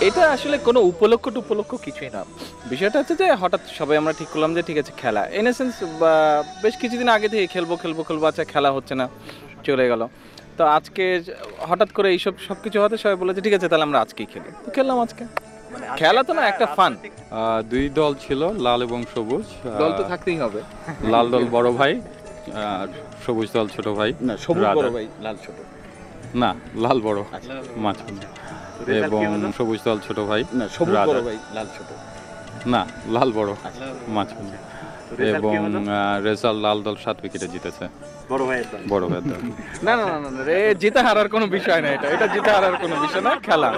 এটা আসলে কোনো উপলক্ষ টুপলক্ষ কিছুই না। বিষয়টা হচ্ছে যে হঠাৎ সবাই আমরা ঠিক করলাম যে ঠিক আছে খেলা। ইন এ সেন্স বা বেশ কিছুদিন আগে থেকে খেলবো, আচ্ছা খেলা হচ্ছে না, চলে গেল। তো আজকে হঠাৎ করে এইসব সবকিছু হতে সবাই বলে যে ঠিক আছে তাহলে আমরা আজকেই খেলি। তো খেললাম আজকে। খেলা তো না, একটা ফান। দুই দল ছিল, লাল এবং সবুজ। দল তো থাকতেই হবে। লাল দল বড় ভাই আর সবুজ দল ছোট ভাই। না, সবুজ রাজা। বড় ভাই, লাল ছোট। না, লাল বড় মাঝখানে এবং সবুজ দল ছোট ভাই। না, সবুজ রাজা। বড় ভাই, লাল ছোট। না, লাল বড় মাঝখানে এবং রেজাল্ট লাল দল 7 উইকেটে জিতেছে। বড় ভাইয়ের দল। না, রে জিতে হারার কোনো বিষয় না, এটা জিতে হারার কোনো বিষয় না, খেলা।